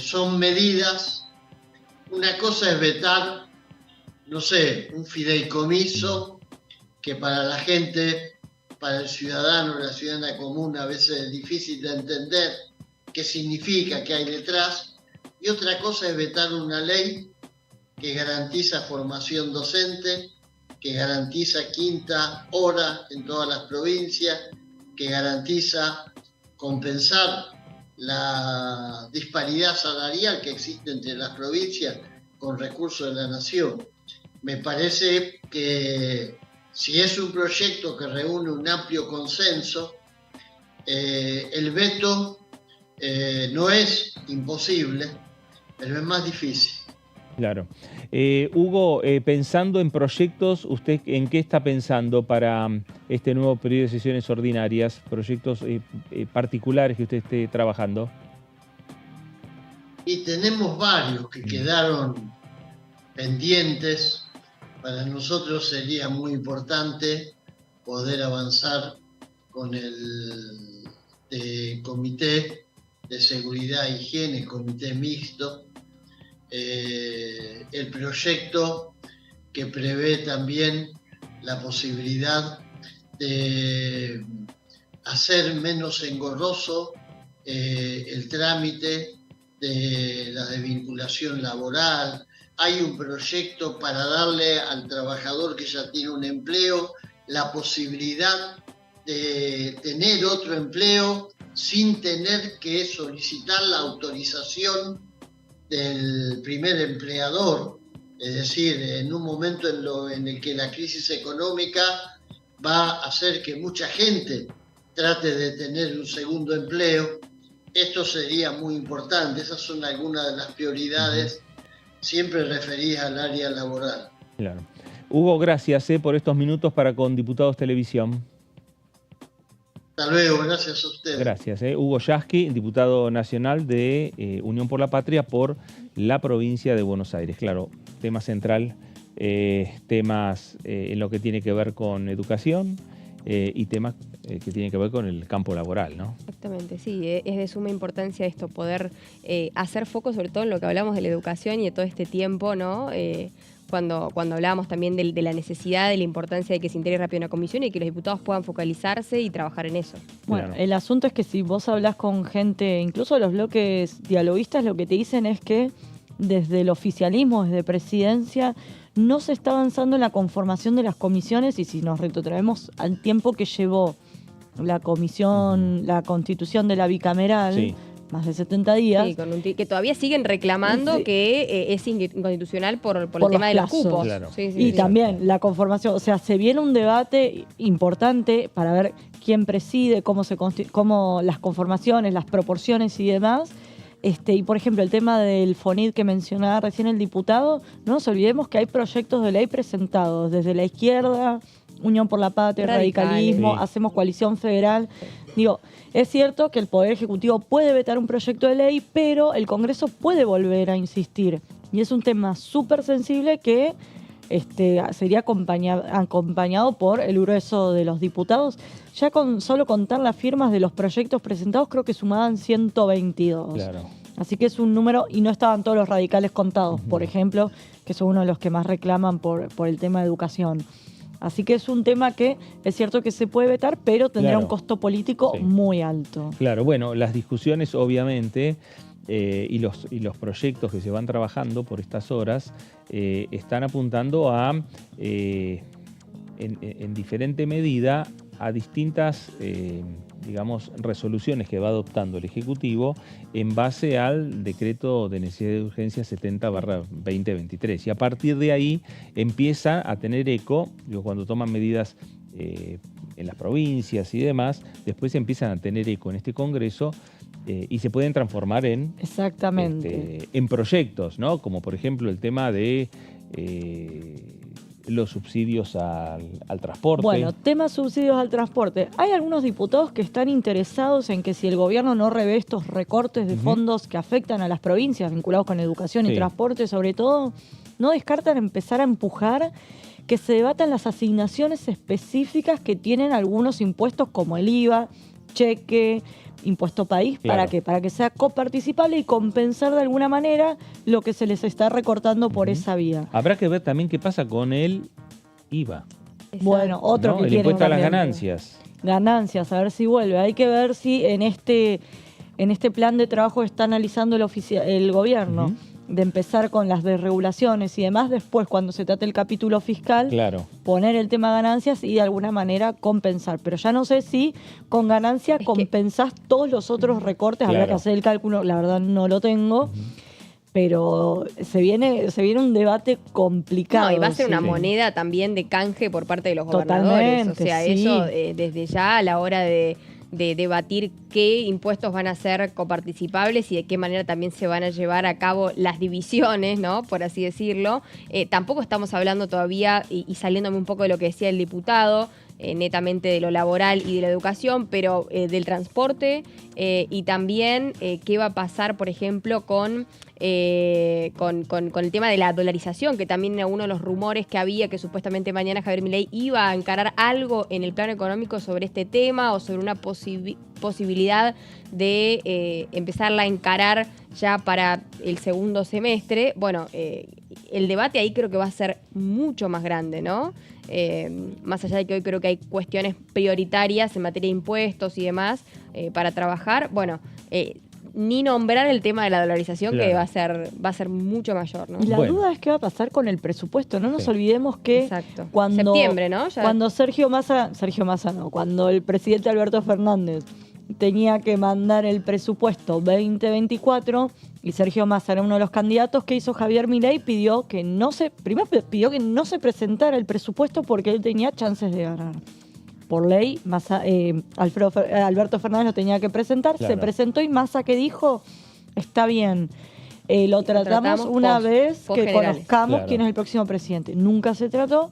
son medidas. Una cosa es vetar, no sé, un fideicomiso que para la gente, para el ciudadano, la ciudadana común, a veces es difícil de entender qué significa, qué hay detrás. Y otra cosa es vetar una ley que garantiza formación docente, que garantiza quinta hora en todas las provincias, que garantiza compensar la disparidad salarial que existe entre las provincias con recursos de la nación. Me parece que si es un proyecto que reúne un amplio consenso, el veto no es imposible, pero es más difícil. Claro. Hugo, pensando en proyectos, ¿usted en qué está pensando para este nuevo periodo de sesiones ordinarias? ¿Proyectos particulares que usted esté trabajando? Y tenemos varios que quedaron pendientes. Para nosotros sería muy importante poder avanzar con el Comité de Seguridad e Higiene, comité mixto, el proyecto que prevé también la posibilidad de hacer menos engorroso el trámite de la desvinculación laboral. Hay un proyecto para darle al trabajador que ya tiene un empleo la posibilidad de tener otro empleo sin tener que solicitar la autorización del primer empleador. Es decir, en un momento en el que la crisis económica va a hacer que mucha gente trate de tener un segundo empleo, esto sería muy importante. Esas son algunas de las prioridades siempre referidas al área laboral. Claro. Hugo, gracias por estos minutos para con Diputados Televisión. Hasta luego, gracias a ustedes. Gracias. Hugo Yasky, diputado nacional de Unión por la Patria por la provincia de Buenos Aires. Claro, tema central, temas en lo que tiene que ver con educación y temas que tienen que ver con el campo laboral, ¿no? Exactamente, sí, es de suma importancia esto, poder hacer foco sobre todo en lo que hablamos de la educación y de todo este tiempo, ¿no? Cuando hablábamos también de la necesidad, de la importancia de que se integre rápido una comisión y que los diputados puedan focalizarse y trabajar en eso. Bueno, Claro. el asunto es que si vos hablás con gente, incluso de los bloques dialoguistas, lo que te dicen es que desde el oficialismo, desde presidencia, no se está avanzando en la conformación de las comisiones, y si nos retrotraemos al tiempo que llevó la comisión, la constitución de la bicameral, Sí. más de 70 días. Sí, que todavía siguen reclamando Sí. que es inconstitucional por el Por tema los de los plazos. cupos. Claro. Sí, sí, Y sí. también la conformación, o sea, se viene un debate importante para ver quién preside, cómo las conformaciones, las proporciones y demás. Y por ejemplo, el tema del FONID que mencionaba recién el diputado, no nos olvidemos que hay proyectos de ley presentados desde la izquierda, Unión por la Patria, Radicales. Radicalismo, Sí. Hacemos Coalición Federal. Digo, es cierto que el Poder Ejecutivo puede vetar un proyecto de ley, pero el Congreso puede volver a insistir. Y es un tema súper sensible que sería acompañado por el grueso de los diputados. Ya con solo contar las firmas de los proyectos presentados, creo que sumaban 122. Claro. Así que es un número, y no estaban todos los radicales contados, por ejemplo, que son uno de los que más reclaman por el tema de educación. Así que es un tema que es cierto que se puede vetar, pero tendrá Claro. un costo político Sí. muy alto. Claro, bueno, las discusiones obviamente y los proyectos que se van trabajando por estas horas están apuntando a, en diferente medida, a distintas, digamos, resoluciones que va adoptando el Ejecutivo en base al decreto de necesidad de urgencia 70/2023. Y a partir de ahí empieza a tener eco, digo, cuando toman medidas en las provincias y demás, después empiezan a tener eco en este Congreso y se pueden transformar en, Exactamente. en proyectos, ¿no? Como por ejemplo el tema de los subsidios al transporte. Bueno, tema subsidios al transporte. Hay algunos diputados que están interesados en que si el gobierno no revé estos recortes de fondos que afectan a las provincias vinculados con educación Sí. y transporte, sobre todo, no descartan empezar a empujar que se debatan las asignaciones específicas que tienen algunos impuestos como el IVA, cheque, impuesto país. Claro. ¿Para qué? Para que sea coparticipable y compensar de alguna manera lo que se les está recortando por esa vía. Habrá que ver también qué pasa con el IVA, Bueno, otro ¿no? que El quieren impuesto a las cambiar. ganancias. Ganancias, a ver si vuelve. Hay que ver si en este plan de trabajo que está analizando el gobierno, Ujú. de empezar con las desregulaciones y demás, después cuando se trate el capítulo fiscal, Claro. poner el tema ganancias y de alguna manera compensar. Pero ya no sé si con ganancia Es que- compensás todos los otros recortes, habrá Claro. que hacer el cálculo, la verdad no lo tengo. Pero se viene un debate complicado. No, y va a ser una Sí. moneda también de canje por parte de los Totalmente, gobernadores. O sea, sí. eso desde ya a la hora de debatir qué impuestos van a ser coparticipables y de qué manera también se van a llevar a cabo las divisiones, ¿no? Por así decirlo. Tampoco estamos hablando todavía, y saliéndome un poco de lo que decía el diputado, netamente de lo laboral y de la educación, pero del transporte y también qué va a pasar, por ejemplo, con el tema de la dolarización, que también era uno de los rumores que había, que supuestamente mañana Javier Milei iba a encarar algo en el plano económico sobre este tema o sobre una posibilidad de empezarla a encarar ya para el segundo semestre. Bueno, el debate ahí creo que va a ser mucho más grande, ¿no? Más allá de que hoy creo que hay cuestiones prioritarias en materia de impuestos y demás para trabajar, bueno, ni nombrar el tema de la dolarización, Claro. que va a ser mucho mayor, ¿no? Y la Bueno. duda es qué va a pasar con el presupuesto. No nos Sí. olvidemos que Exacto. cuando, Septiembre, ¿no? Ya- cuando Sergio Massa no, cuando el presidente Alberto Fernández tenía que mandar el presupuesto 2024 y Sergio Massa era uno de los candidatos, que hizo Javier Milei, primero pidió que no se presentara el presupuesto porque él tenía chances de ganar. Por ley, Alberto Fernández lo tenía que presentar, Claro. se presentó y Massa, que dijo, está bien, lo tratamos una post- vez que post-generales. conozcamos Claro. quién es el próximo presidente. Nunca se trató.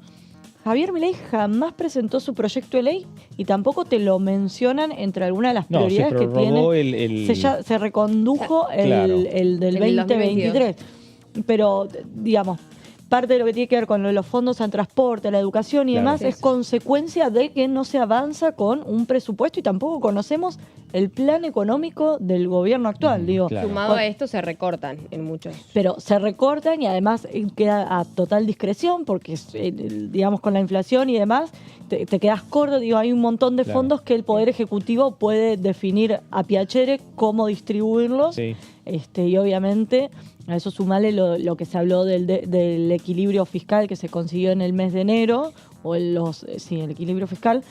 Javier Milei jamás presentó su proyecto de ley y tampoco te lo mencionan entre algunas de las No, se prioridades que tiene. prorrogó el... Se recondujo Claro. el del El 2023. Pero, digamos, parte de lo que tiene que ver con lo de los fondos al transporte, la educación y Claro. demás, Sí, es sí. consecuencia de que no se avanza con un presupuesto y tampoco conocemos el plan económico del gobierno actual. Ujú, Digo, claro. Sumado a esto, se recortan en muchos. pero se recortan y además queda a total discreción porque, digamos, con la inflación y demás, te quedas corto. Digo, hay un montón de Claro. fondos que el Poder Ejecutivo puede definir a piacere cómo distribuirlos. Sí. Y obviamente a eso sumale lo que se habló del equilibrio fiscal que se consiguió en el mes de enero, o el equilibrio fiscal.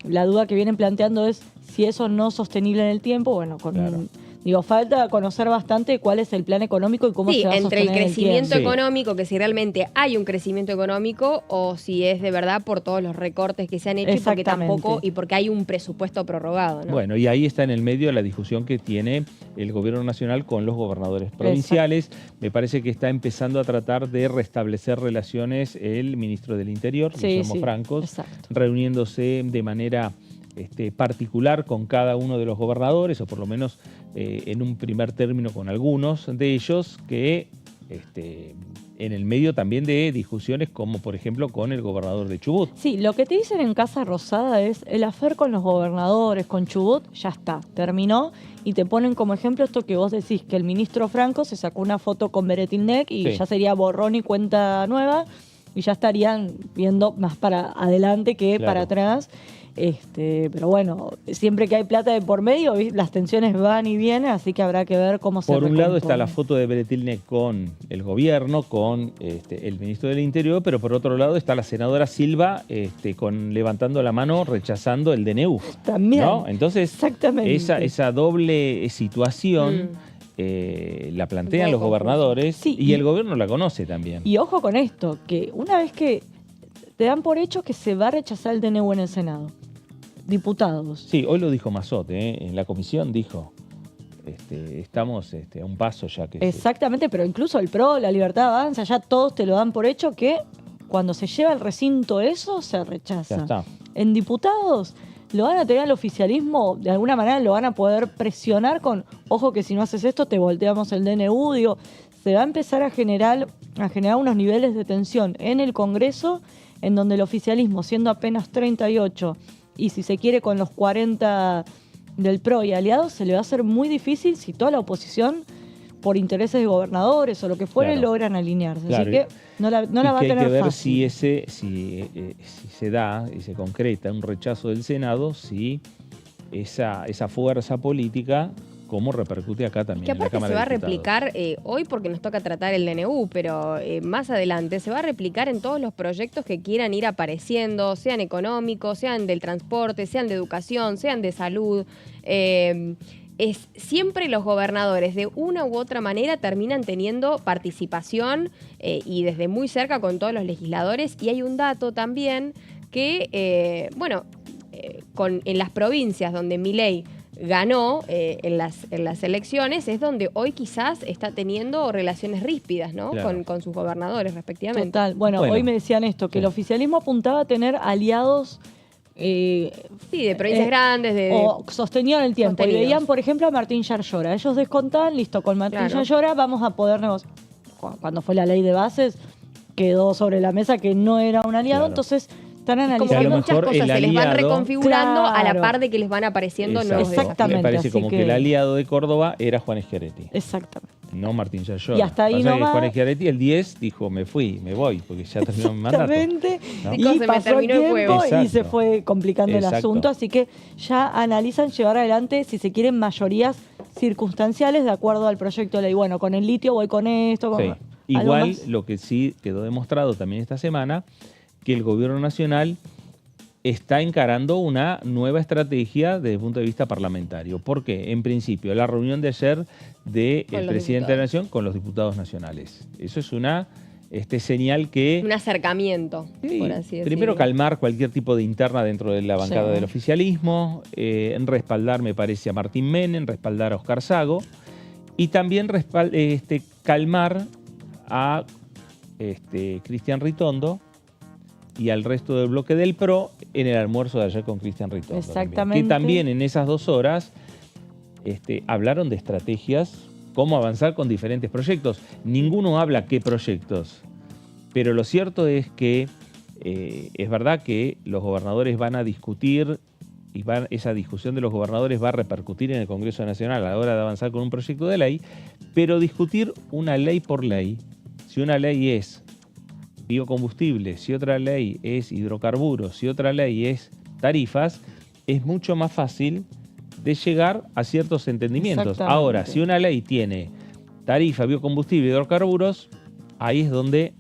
La duda que vienen planteando es si eso no es sostenible en el tiempo. Bueno, Claro. falta conocer bastante cuál es el plan económico y cómo Sí, se va a entre el sostener en crecimiento tiempo. Sí. económico, que si realmente hay un crecimiento económico o si es de verdad por todos los recortes que se han hecho y porque Exactamente. tampoco y porque hay un presupuesto prorrogado, ¿no? Bueno, y ahí está en el medio la discusión que tiene el gobierno nacional con los gobernadores provinciales. Me parece que está empezando a tratar de restablecer relaciones el ministro del Interior, Sí, Guillermo sí, Francos, exacto. reuniéndose de manera particular con cada uno de los gobernadores, o por lo menos en un primer término con algunos de ellos, que en el medio también de discusiones como por ejemplo con el gobernador de Chubut. Sí, lo que te dicen en Casa Rosada es el afer con los gobernadores, con Chubut, ya está, terminó. Y te ponen como ejemplo esto que vos decís, que el ministro Franco se sacó una foto con Beretilnec y Sí. ya sería borrón y cuenta nueva, y ya estarían viendo más para adelante que Claro. para atrás. Pero bueno, siempre que hay plata de por medio, las tensiones van y vienen, así que habrá que ver cómo se Por un lado está recompone. la foto de Beretilnec con el gobierno, con el ministro del Interior, pero por otro lado está la senadora Silva levantando la mano, rechazando el DNU. También. ¿No? Entonces, Exactamente. esa doble situación la plantean Un los poco gobernadores Sí, y el gobierno la conoce también. Y ojo con esto, que una vez que te dan por hecho que se va a rechazar el DNU en el Senado, diputados. Sí, hoy lo dijo Mazot, en la comisión dijo, estamos a un paso ya que... Exactamente, pero incluso el PRO, la Libertad Avanza, ya todos te lo dan por hecho que cuando se lleva al recinto eso, se rechaza. Ya está. En diputados lo van a tener al oficialismo, de alguna manera lo van a poder presionar con, ojo que si no haces esto te volteamos el DNU, digo, se va a empezar a generar unos niveles de tensión en el Congreso, en donde el oficialismo, siendo apenas 38, y si se quiere con los 40 del PRO y aliados, se le va a hacer muy difícil si toda la oposición, por intereses de gobernadores o lo que fuere, Claro. logran alinearse. Claro, Así que no la va a hay tener que ver fácil. si se da y se concreta un rechazo del Senado, si esa fuerza política, cómo repercute acá también Que en la aparte Cámara se va a de Diputados. replicar hoy porque nos toca tratar el DNU, pero más adelante se va a replicar en todos los proyectos que quieran ir apareciendo, sean económicos, sean del transporte, sean de educación, sean de salud. Siempre los gobernadores de una u otra manera terminan teniendo participación y desde muy cerca con todos los legisladores. Y hay un dato también que, en las provincias donde Milei ganó en las elecciones, es donde hoy quizás está teniendo relaciones ríspidas, ¿no? Claro. Con sus gobernadores respectivamente. Total. Bueno, hoy me decían esto, que Sí. el oficialismo apuntaba a tener aliados Sí, de provincias grandes, o sostenido en el tiempo. sostenidos. Y veían, por ejemplo, a Martín Yarlora. Ellos descontaban, listo, con Martín Claro. Yarlora vamos a poder negociar. Cuando fue la ley de bases, quedó sobre la mesa que no era un aliado, Claro. entonces están Como analizando. Que a que lo muchas mejor cosas el se les van aliado- reconfigurando a la Claro. par de que les van apareciendo nuevos Exacto. Exactamente, Me parece así como que el que- aliado de Córdoba era Juan Schiaretti, Exactamente. no Martín Yarlora. Y hasta ahí Pasa que nomás- Juan Schiaretti el 10 dijo, me voy, porque ya terminó mi mandato. Exactamente. ¿no? Y Chicos, se me pasó el terminó el tiempo juego. y Exacto. se fue complicando el Exacto. asunto. Así que ya analizan llevar adelante, si se quieren, mayorías circunstanciales de acuerdo al proyecto de ley. Bueno, con el litio voy con esto. Con Sí. algo Igual más. lo que sí quedó demostrado también esta semana, que el gobierno nacional está encarando una nueva estrategia desde el punto de vista parlamentario. ¿Por qué? En principio, la reunión de ayer del presidente de la Nación con los diputados nacionales. Eso es una señal que... Un acercamiento, Sí, por así decirlo. primero calmar cualquier tipo de interna dentro de la bancada Sí. del oficialismo, respaldar, me parece, a Martín Menem, respaldar a Oscar Sago, y también calmar a Cristian Ritondo y al resto del bloque del PRO en el almuerzo de ayer con Cristian Ritondo. Exactamente. Que también en esas 2 horas hablaron de estrategias, cómo avanzar con diferentes proyectos. Ninguno habla qué proyectos, pero lo cierto es que es verdad que los gobernadores van a discutir y esa discusión de los gobernadores va a repercutir en el Congreso Nacional a la hora de avanzar con un proyecto de ley, pero discutir una ley por ley, si una ley es biocombustibles, si otra ley es hidrocarburos, si otra ley es tarifas, es mucho más fácil de llegar a ciertos entendimientos. Exactamente. Ahora, si una ley tiene tarifa, biocombustible, hidrocarburos, ahí es donde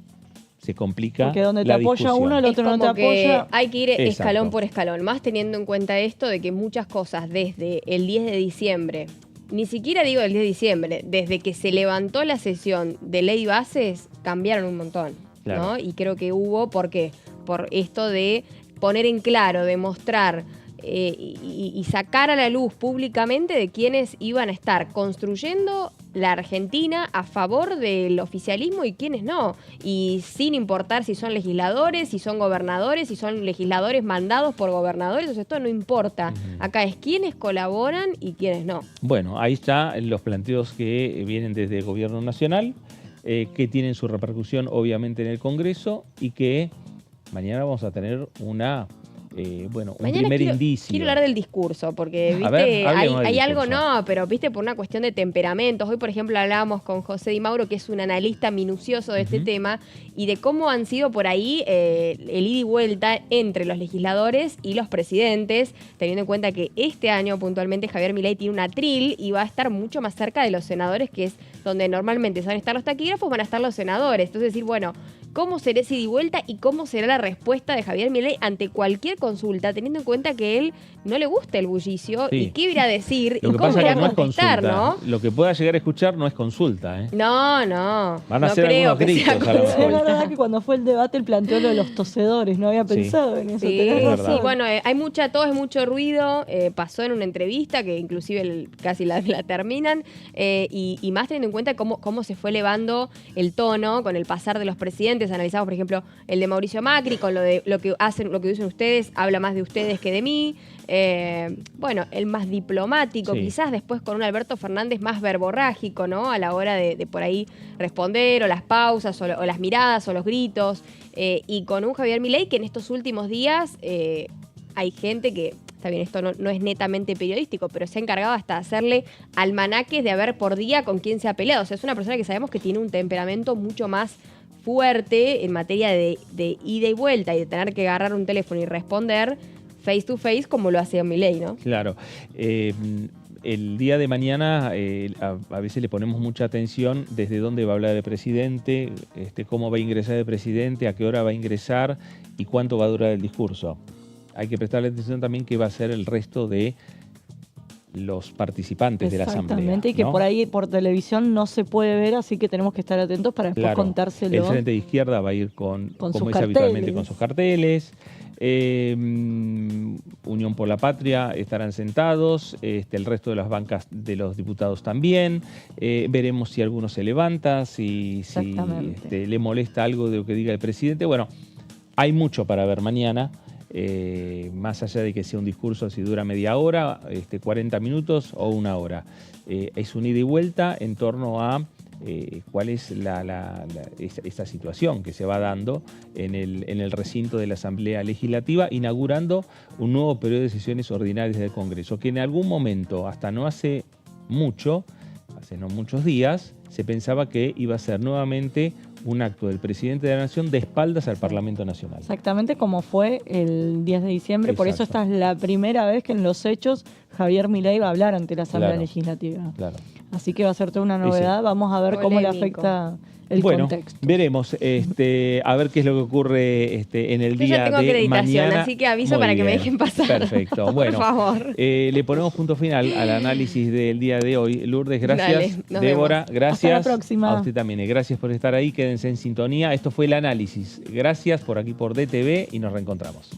se complica Porque donde te la apoya discusión. uno, el otro no te como que apoya. hay que ir Exacto. escalón por escalón, más teniendo en cuenta esto de que muchas cosas desde el 10 de diciembre, ni siquiera digo el 10 de diciembre, desde que se levantó la sesión de ley bases, cambiaron un montón, Claro. ¿no? Y creo que hubo, ¿por qué? Por esto de poner en claro, de mostrar y sacar a la luz públicamente de quienes iban a estar construyendo la Argentina a favor del oficialismo y quienes no. Y sin importar si son legisladores, si son gobernadores, si son legisladores mandados por gobernadores, o sea, esto no importa. Acá es quienes colaboran y quienes no. Bueno, ahí están los planteos que vienen desde el Gobierno Nacional, que tienen su repercusión obviamente en el Congreso y que mañana vamos a tener un Mañana primer indicio. quiero hablar del discurso, porque A viste, ver, hablemos del hay algo, discurso. no, pero viste, por una cuestión de temperamentos. Hoy, por ejemplo, hablábamos con José Di Mauro, que es un analista minucioso de este tema, y de cómo han sido por ahí el ida y vuelta entre los legisladores y los presidentes, teniendo en cuenta que este año puntualmente Javier Milei tiene un atril y va a estar mucho más cerca de los senadores, que es donde normalmente van a estar los taquígrafos, van a estar los senadores. Entonces decir, bueno, ¿cómo será ese ida y vuelta y cómo será la respuesta de Javier Milei ante cualquier consulta, teniendo en cuenta que él no le gusta el bullicio Sí. y qué irá a decir Lo y que cómo pasa es irá que a no es contestar, consulta. ¿no? Lo que pueda llegar a escuchar no es consulta, ¿eh? No, Van a no hacer creo algunos que sea gritos a lo consulta. mejor. Es verdad que cuando fue el debate él planteó lo de los tosedores, no había Sí. pensado en eso. Sí, tenés es razón. verdad. sí, bueno, hay todo es mucho ruido, pasó en una entrevista que inclusive casi la terminan, y más teniendo en cuenta cómo se fue elevando el tono con el pasar de los presidentes. Analizamos, por ejemplo, el de Mauricio Macri, con lo que dicen ustedes, habla más de ustedes que de mí. Bueno, el más diplomático, Sí. quizás después con un Alberto Fernández más verborrágico, ¿no? A la hora de por ahí responder, o las pausas, o las miradas, o los gritos, y con un Javier Milei que en estos últimos días hay gente que, está bien, esto no es netamente periodístico, pero se ha encargado hasta de hacerle almanaques de a ver por día con quién se ha peleado. O sea, es una persona que sabemos que tiene un temperamento mucho más fuerte en materia de ida y vuelta y de tener que agarrar un teléfono y responder face to face como lo hace Milei, ¿no? Claro. El día de mañana a veces le ponemos mucha atención desde dónde va a hablar el presidente, cómo va a ingresar el presidente, a qué hora va a ingresar y cuánto va a durar el discurso. Hay que prestarle atención también qué va a ser el resto de los participantes de la asamblea. Exactamente, y que ¿no? por ahí por televisión no se puede ver, así que tenemos que estar atentos para después Claro, contárselo. el Frente de Izquierda va a ir Con como sus es habitualmente, carteles. con sus carteles. Unión por la Patria estarán sentados, el resto de las bancas de los diputados también. Veremos si alguno se levanta, si Exactamente. le molesta algo de lo que diga el presidente. Bueno, hay mucho para ver mañana. Más allá de que sea un discurso si dura media hora, 40 minutos o una hora. Es un ida y vuelta en torno a cuál es esta situación que se va dando en el recinto de la Asamblea Legislativa, inaugurando un nuevo periodo de sesiones ordinarias del Congreso, que en algún momento, hasta no hace mucho, hace no muchos días, se pensaba que iba a ser nuevamente un acto del presidente de la Nación de espaldas al Parlamento Nacional. Exactamente como fue el 10 de diciembre. Por eso Exacto. esta es la primera vez que en los hechos Javier Milei va a hablar ante la Asamblea Claro. Legislativa. Claro. Así que va a ser toda una novedad. Vamos a ver cómo le Polémico. afecta el Bueno, contexto. veremos a ver qué es lo que ocurre en el Yo día ya tengo de acreditación, mañana. así que aviso Muy para que me bien. dejen pasar. Perfecto. Bueno, Por favor. le ponemos punto final al análisis del día de hoy. Lourdes, gracias. Dale, nos Débora, vemos. gracias. Hasta la próxima. A usted también. Gracias por estar ahí. Quédense en sintonía. Esto fue el análisis. Gracias por aquí por DTV y nos reencontramos.